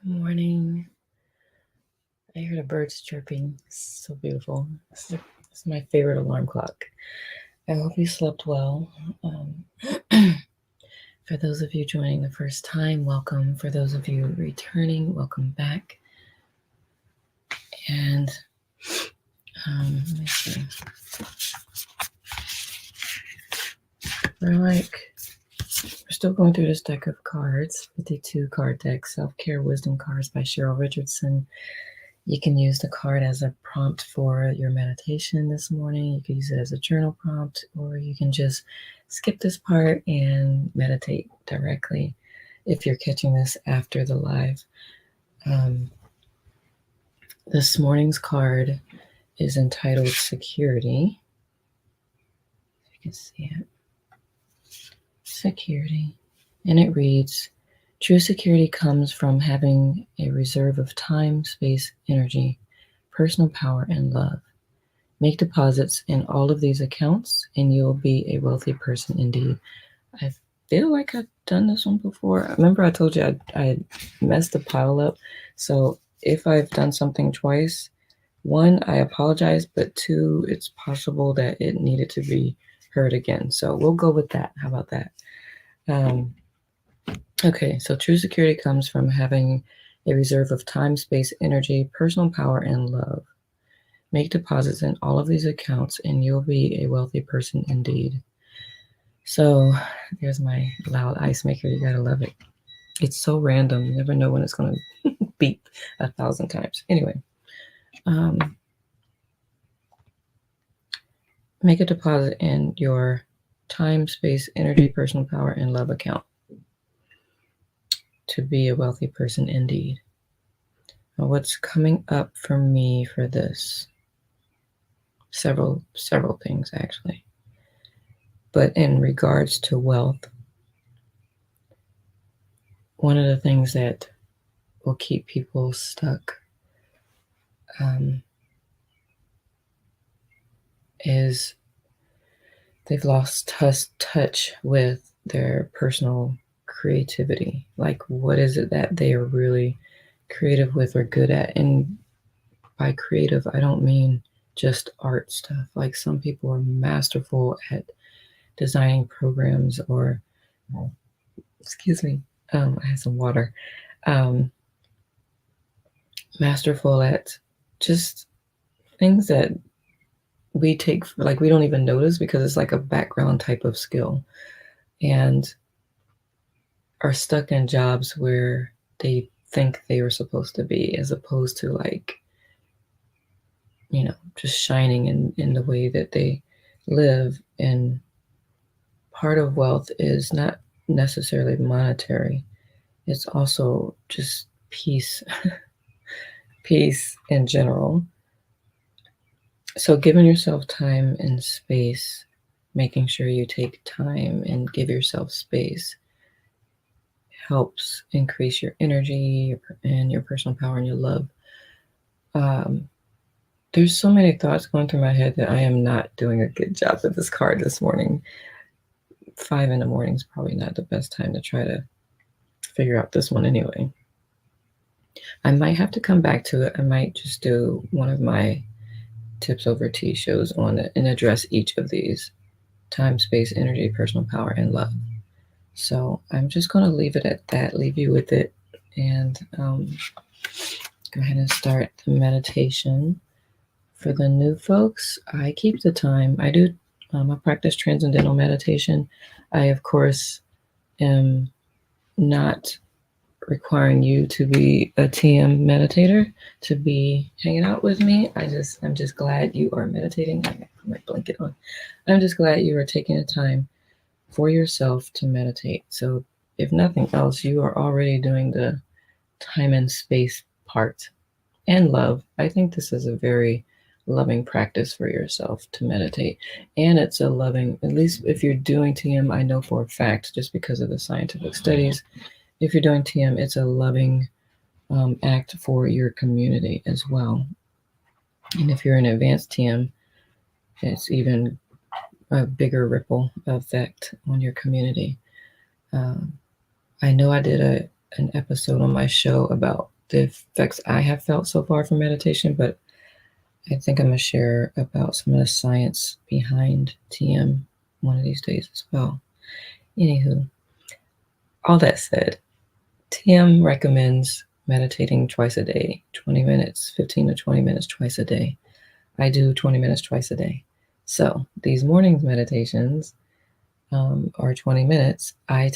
Good morning. I heard the birds chirping. It's so beautiful. It's my favorite alarm clock. I hope you slept well. For those of you joining the first time, welcome. For those of you returning, welcome back. And let me see. We're still going through this deck of cards, 52 card deck, Self-Care Wisdom Cards by Cheryl Richardson. You can use the card as a prompt for your meditation this morning. You can use it as a journal prompt, or you can just skip this part and meditate directly if you're catching this after the live. This morning's card is entitled Security. You can see it. Security. And it reads, true security comes from having a reserve of time, space, energy, personal power, and love. Make deposits in all of these accounts and you'll be a wealthy person indeed. I feel like I've done this one before. I remember I told you I messed the pile up. So if I've done something twice, one, I apologize, but two, it's possible that it needed to be heard again. So we'll go with that. How about that? Okay, so true security comes from having a reserve of time, space, energy, personal power, and love. Make deposits in all of these accounts and you'll be a wealthy person indeed. So there's my loud ice maker. You gotta love it. It's so random. You never know when it's gonna beep 1,000 times. Anyway, make a deposit in your time, space, energy, personal power, and love account to be a wealthy person indeed. Now, what's coming up for me for this? Several things actually. But in regards to wealth, one of the things that will keep people stuck is they've lost touch with their personal creativity. Like, what is it that they are really creative with or good at? And by creative, I don't mean just art stuff. Like, some people are masterful at designing programs or, excuse me, I had some water. Masterful at just things that we take, like, we don't even notice because it's like a background type of skill, and are stuck in jobs where they think they were supposed to be, as opposed to, like, just shining in the way that they live. And part of wealth is not necessarily monetary. It's also just peace, peace in general. So giving yourself time and space, making sure you take time and give yourself space, helps increase your energy and your personal power and your love. There's so many thoughts going through my head that I am not doing a good job with this card this morning. 5 in the morning is probably not the best time to try to figure out this one anyway. I might have to come back to it. I might just do one of my tips over tea shows on it and address each of these: time, space, energy, personal power, and love. So I'm just going to leave it at that, leave you with it, and go ahead and start the meditation. For the new folks, I keep the time. I do. I practice transcendental meditation. I, of course, am not requiring you to be a TM meditator to be hanging out with me. I'm just glad you are meditating. I got my blanket on. I'm just glad you are taking the time for yourself to meditate. So if nothing else, you are already doing the time and space part. And love. I think this is a very loving practice for yourself to meditate. And it's a loving, at least if you're doing TM, I know for a fact, just because of the scientific studies, if you're doing TM, it's a loving act for your community as well. And if you're in advanced TM, it's even a bigger ripple effect on your community. I know I did an episode on my show about the effects I have felt so far from meditation, but I think I'm gonna share about some of the science behind TM one of these days as well. Anywho, all that said, TM recommends meditating twice a day, 20 minutes, 15 to 20 minutes twice a day. I do 20 minutes twice a day. So these mornings meditations are 20 minutes. I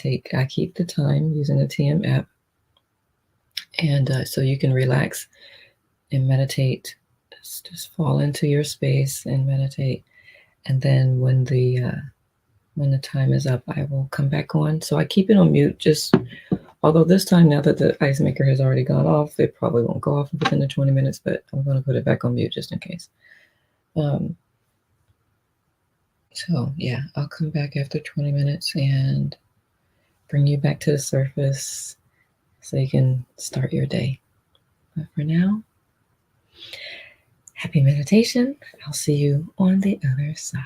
keep the time using the TM app, and so you can relax and meditate. Just fall into your space and meditate. And then when the time is up, I will come back on. So I keep it on mute. Just although this time, now that the ice maker has already gone off, it probably won't go off within the 20 minutes. But I'm going to put it back on mute just in case. So yeah, I'll come back after 20 minutes and bring you back to the surface so you can start your day. But for now, happy meditation. I'll see you on the other side.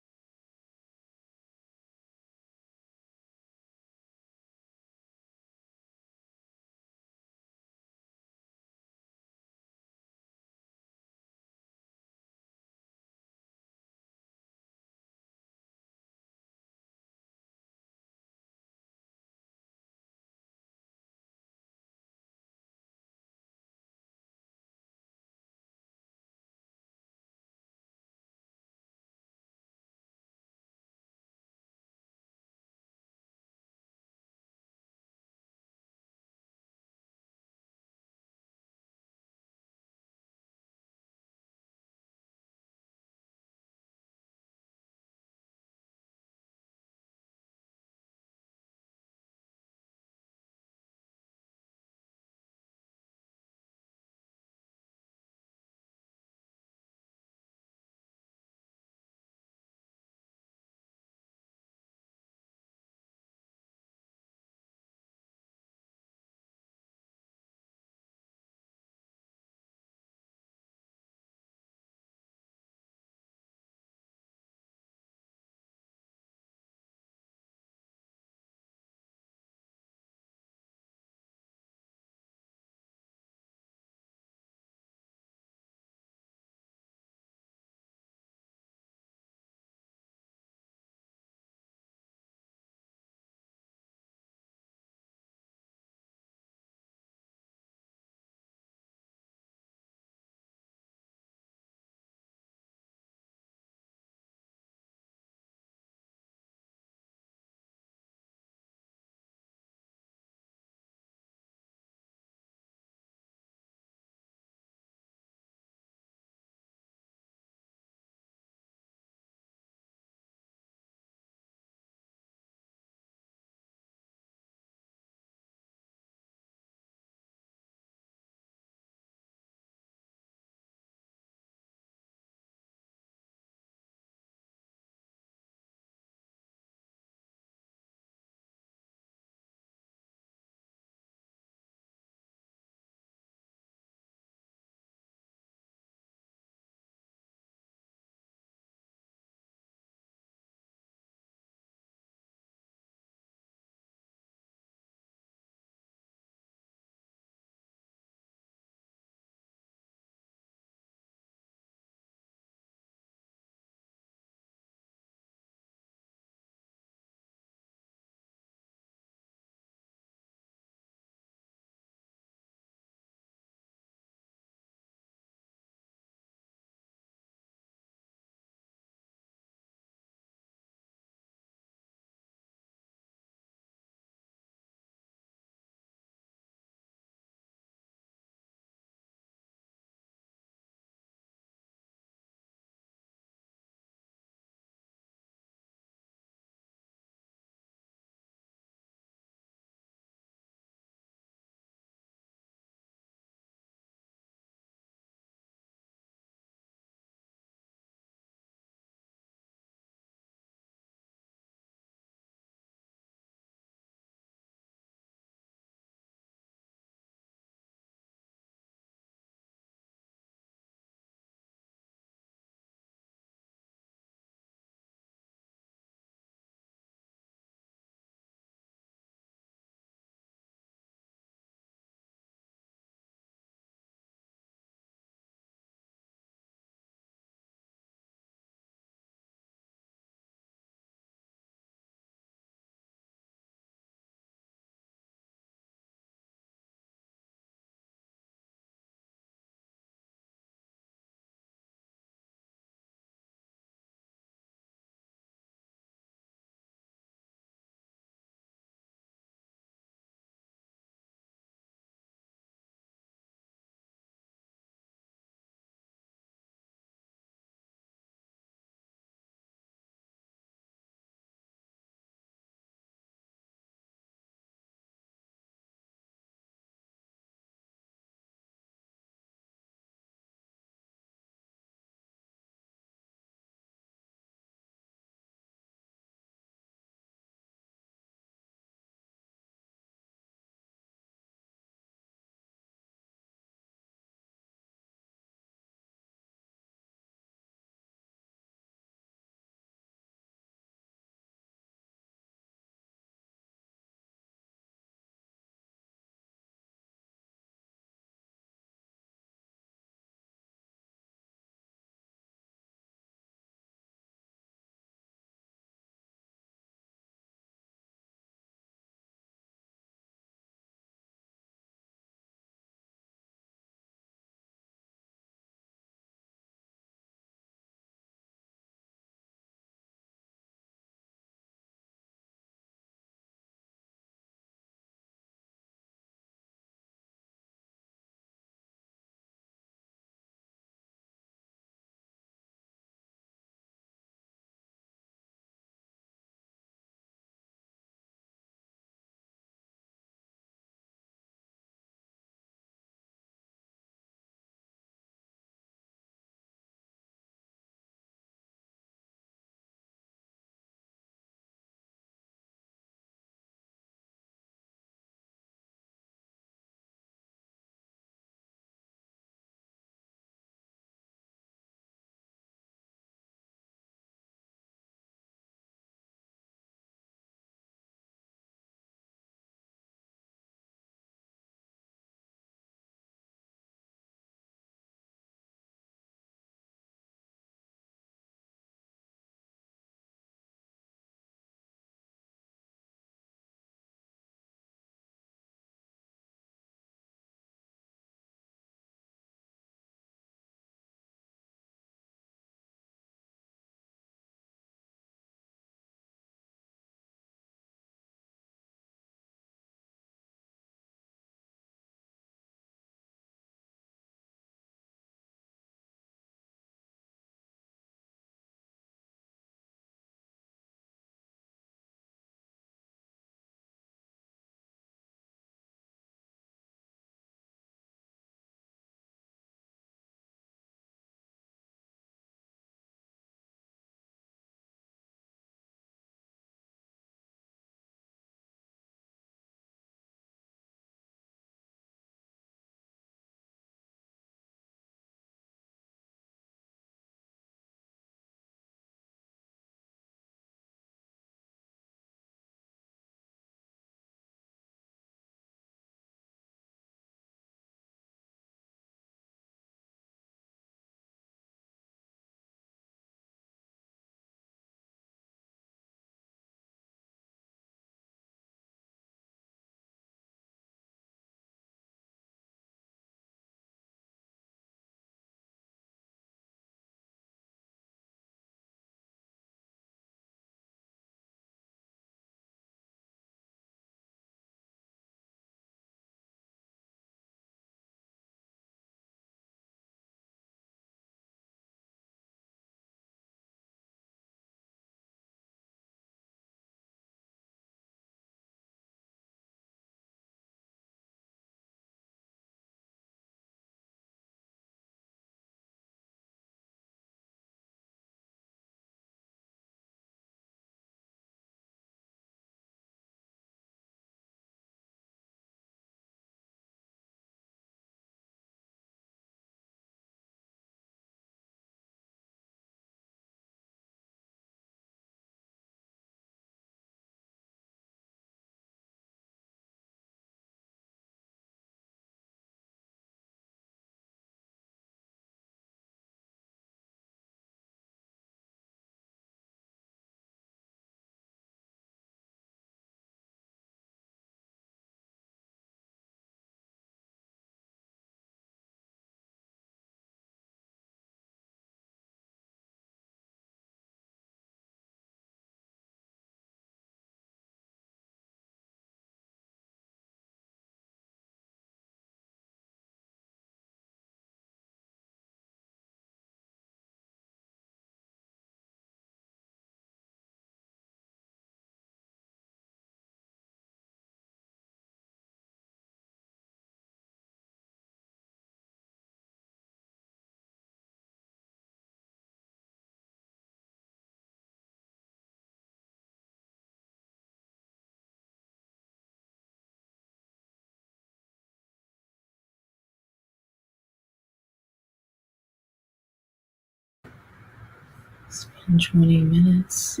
in 20 minutes.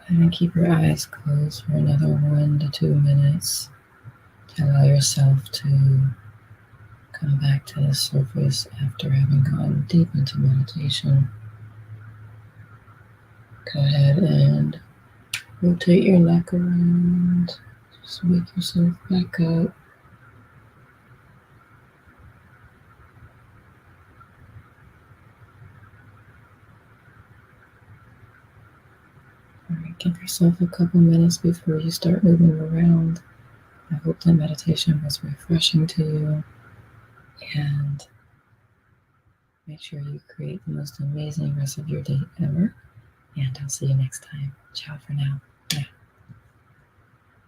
And keep your eyes closed for another 1 to 2 minutes to allow yourself to come back to the surface after having gone deep into meditation. Go ahead and rotate your neck around. Just wake yourself back up. All right, give yourself a couple minutes before you start moving around. I hope that meditation was refreshing to you, and make sure you create the most amazing rest of your day ever. And I'll see you next time. Ciao for now.